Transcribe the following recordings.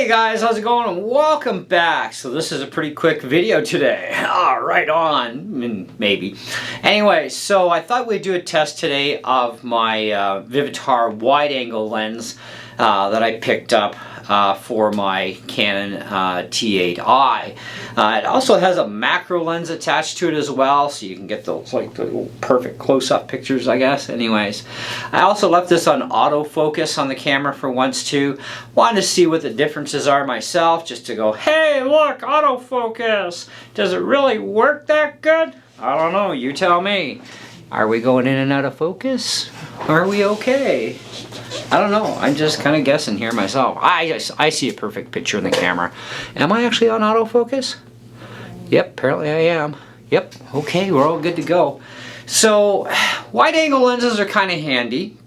guys, how's it going? And welcome back. So this is a pretty quick video today. Right on, maybe. Anyway, so I thought we'd do a test today of my Vivitar wide-angle lens that I picked up for my Canon T8i. It also has a macro lens attached to it as well, so you can get those like the perfect close-up pictures, I guess. Anyways, I also left this on autofocus on the camera for once too. Wanted to see what the differences are myself, just to go, hey, look, autofocus. Does it really work that good? I don't know. You tell me. Are we going in and out of focus? Are we okay? I don't know. I'm just kind of guessing here myself. I see a perfect picture in the camera. Am I actually on autofocus? Yep, apparently I am. Yep, okay, we're all good to go. So, wide-angle lenses are kind of handy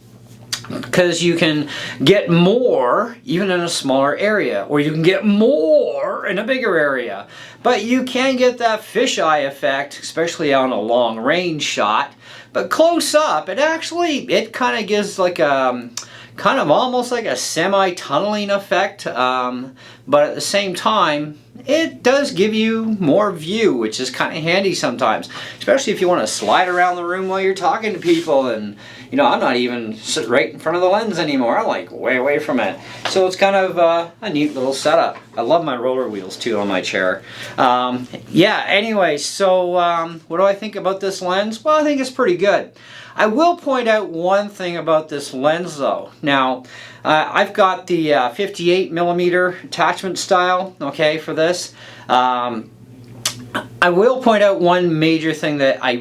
because you can get more even in a smaller area, or you can get more in a bigger area. But you can get that fisheye effect, especially on a long range shot. But close up, it kind of gives like a kind of almost like a semi-tunneling effect, but at the same time it does give you more view, which is kind of handy sometimes, especially if you want to slide around the room while you're talking to people. And you know, I'm not even sitting right in front of the lens anymore. I'm like way away from it, so it's kind of a neat little setup. I love my roller wheels too on my chair. Yeah, anyway, so what do I think about this lens? Well, I think it's pretty good. I will point out one thing about this lens though. Now, I've got the 58mm attachment style, okay, for this. I will point out one major thing that I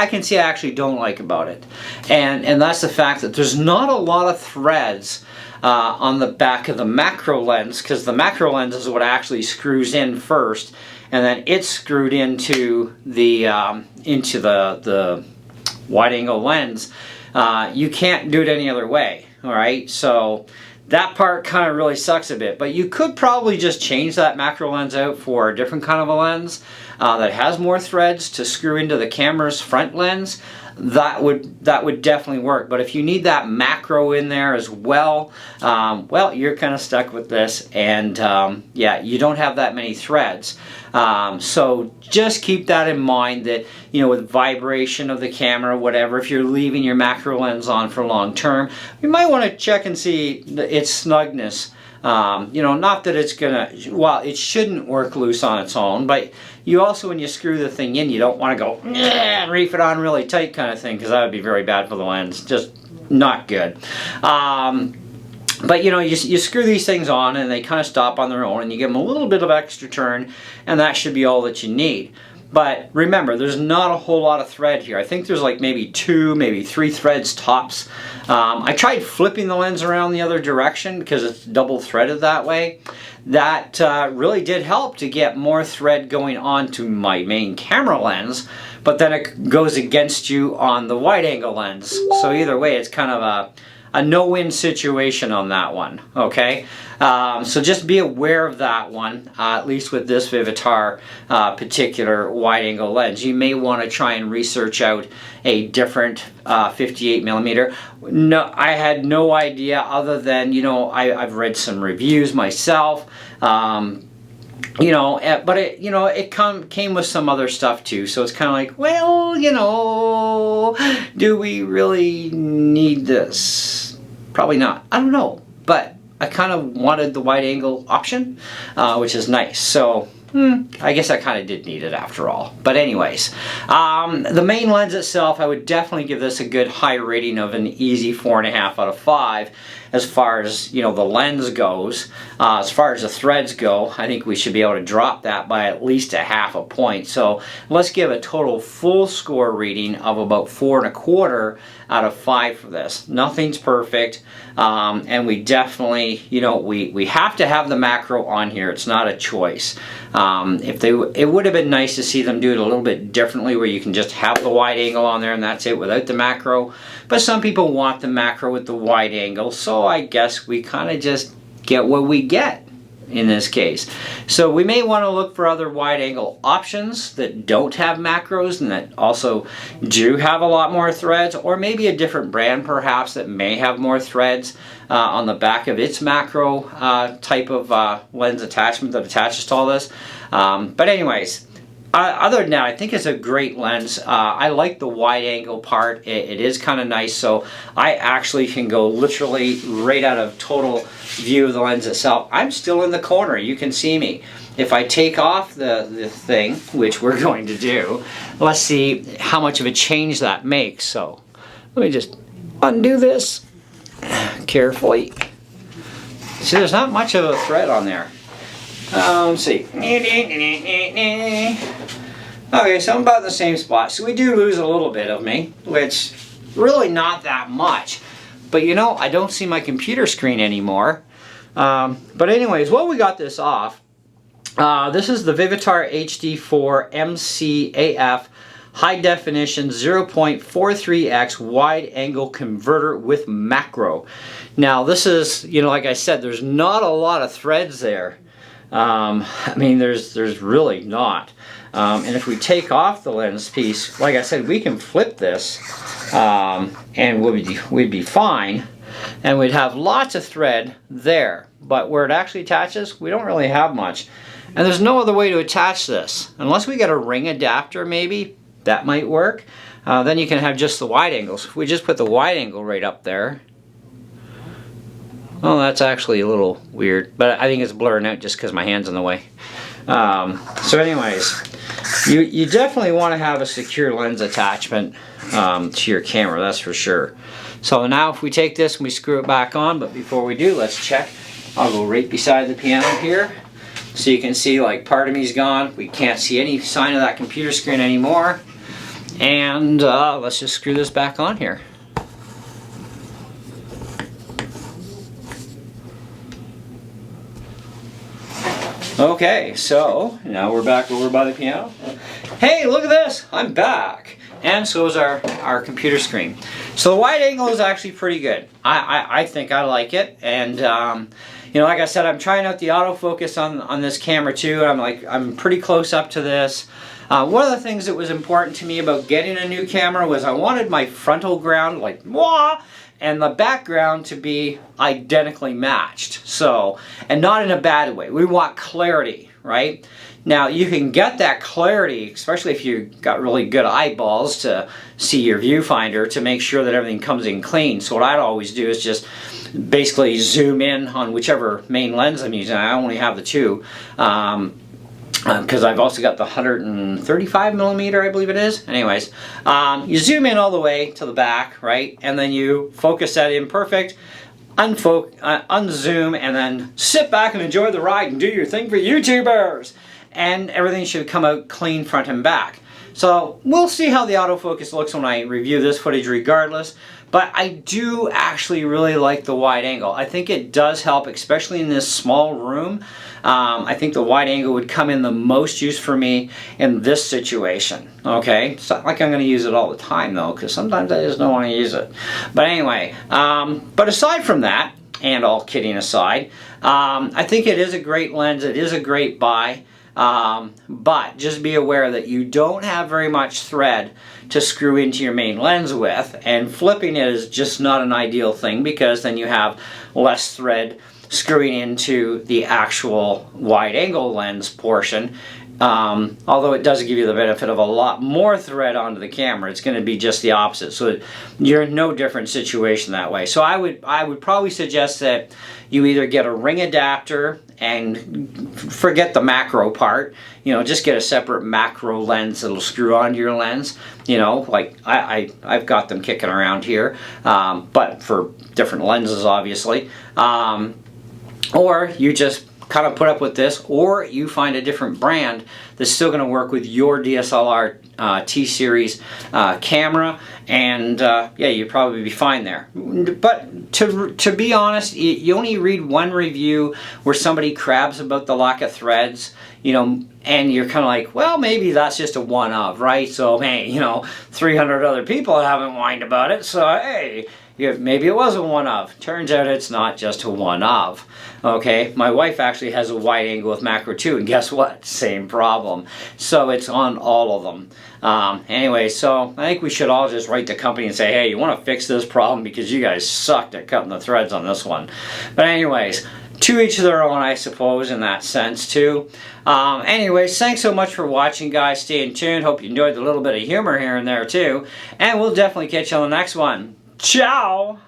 can see I actually don't like about it. And that's the fact that there's not a lot of threads on the back of the macro lens, because the macro lens is what actually screws in first, and then it's screwed into the wide-angle lens. You can't do it any other way, alright? So that part kind of really sucks a bit, but you could probably just change that macro lens out for a different kind of a lens that has more threads to screw into the camera's front lens. That would definitely work. But if you need that macro in there as well, well, you're kind of stuck with this, and yeah, you don't have that many threads. So just keep that in mind, that, you know, with vibration of the camera, whatever, if you're leaving your macro lens on for long term, you might want to check and see its snugness. You know, not that it's gonna, well, it shouldn't work loose on its own, but you also, when you screw the thing in, you don't want to go and reef it on really tight kind of thing, because that would be very bad for the lens. Just not good. But you know, you screw these things on and they kind of stop on their own, and you give them a little bit of extra turn, and that should be all that you need. But remember, there's not a whole lot of thread here. I think there's like maybe 2, maybe 3 threads tops. I tried flipping the lens around the other direction because it's double threaded that way. That really did help to get more thread going onto my main camera lens, but then it goes against you on the wide-angle lens. So either way, it's kind of a no-win situation on that one, okay? So just be aware of that one, at least with this Vivitar particular wide-angle lens. You may want to try and research out a different 58mm. No, I had no idea, other than, you know, I've read some reviews myself. You know, but it, you know, it came with some other stuff too, so it's kind of like, well, you know, do we really need this? Probably not. I don't know, but I kind of wanted the wide angle option, which is nice. So I guess I kind of did need it after all. But anyways, the main lens itself, I would definitely give this a good high rating of an easy 4.5 out of 5. As far as, you know, the lens goes. As far as the threads go, I think we should be able to drop that by at least a half a point. So let's give a total full score reading of about 4.25 out of 5 for this. Nothing's perfect, and we definitely, you know, we have to have the macro on here. It's not a choice. It would have been nice to see them do it a little bit differently, where you can just have the wide angle on there and that's it without the macro. But some people want the macro with the wide angle, so I guess we kind of just get what we get. in this case. So we may want to look for other wide angle options that don't have macros and that also do have a lot more threads, or maybe a different brand perhaps that may have more threads on the back of its macro type of lens attachment that attaches to all this. But anyways, other than that, I think it's a great lens. I like the wide angle part. It is kind of nice, so I actually can go literally right out of total view of the lens itself. I'm still in the corner. You can see me. If I take off the thing, which we're going to do, let's see how much of a change that makes. So let me just undo this carefully. See, there's not much of a thread on there. Let's see. Okay, so I'm about in the same spot. So we do lose a little bit of me, which really not that much. But you know, I don't see my computer screen anymore. But anyways, while we got this off, this is the Vivitar HD4 MCAF high definition 0.43x wide angle converter with macro. Now this is, you know, like I said, there's not a lot of threads there. I mean, there's really not. And if we take off the lens piece, like I said, we can flip this and we'd be fine, and we'd have lots of thread there. But where it actually attaches, we don't really have much. And there's no other way to attach this. Unless we get a ring adapter maybe, that might work. Then you can have just the wide angles. If we just put the wide angle right up there, well, that's actually a little weird, but I think it's blurring out just because my hand's in the way. So anyways, you definitely want to have a secure lens attachment to your camera, that's for sure. So now if we take this and we screw it back on, but before we do, let's check. I'll go right beside the piano here. So you can see, like, part of me's gone. We can't see any sign of that computer screen anymore. And let's just screw this back on here. Okay, so now we're back over by the piano. Hey, look at this! I'm back! And so is our computer screen. So the wide angle is actually pretty good. I think I like it. And you know, like I said, I'm trying out the autofocus on this camera too. I'm pretty close up to this. One of the things that was important to me about getting a new camera was I wanted my frontal ground, like, wah, and the background to be identically matched. So, and not in a bad way. We want clarity, right? Now, you can get that clarity, especially if you've got really good eyeballs to see your viewfinder, to make sure that everything comes in clean. So what I'd always do is just basically zoom in on whichever main lens I'm using. I only have the two. Because I've also got the 135 millimeter, I believe it is. Anyways, you zoom in all the way to the back, right? And then you focus that in perfect, unzoom, and then sit back and enjoy the ride and do your thing for YouTubers. And everything should come out clean front and back. So we'll see how the autofocus looks when I review this footage regardless. But I do actually really like the wide angle. I think it does help, especially in this small room. I think the wide angle would come in the most use for me in this situation. Okay, it's not like I'm going to use it all the time though, because sometimes I just don't want to use it. But anyway, but aside from that, and all kidding aside, I think it is a great lens. It is a great buy. But just be aware that you don't have very much thread to screw into your main lens with, and flipping it is just not an ideal thing, because then you have less thread screwing into the actual wide angle lens portion. Although it does give you the benefit of a lot more thread onto the camera, it's going to be just the opposite. So you're in no different situation that way. So I would probably suggest that you either get a ring adapter and forget the macro part. You know, just get a separate macro lens that'll screw onto your lens. You know, like I've got them kicking around here, but for different lenses, obviously. Or you just kind of put up with this, or you find a different brand that's still going to work with your DSLR T-Series camera, and yeah, you'd probably be fine there. But to be honest, you only read one review where somebody crabs about the lack of threads. and you're kind of like, well, maybe that's just a one of, right? So, hey, 300 other people haven't whined about it, so hey, maybe it was a one of. Turns out it's not just a one of. Okay, my wife actually has a wide angle with macro too, and guess what? Same problem. So it's on all of them. Anyway, so I think we should all just write the company and say, hey, you want to fix this problem because you guys sucked at cutting the threads on this one. But anyways, to each their own, I suppose, in that sense too. Anyways, thanks so much for watching, guys. Staying tuned. Hope you enjoyed the little bit of humor here and there too. And we'll definitely catch you on the next one. Ciao!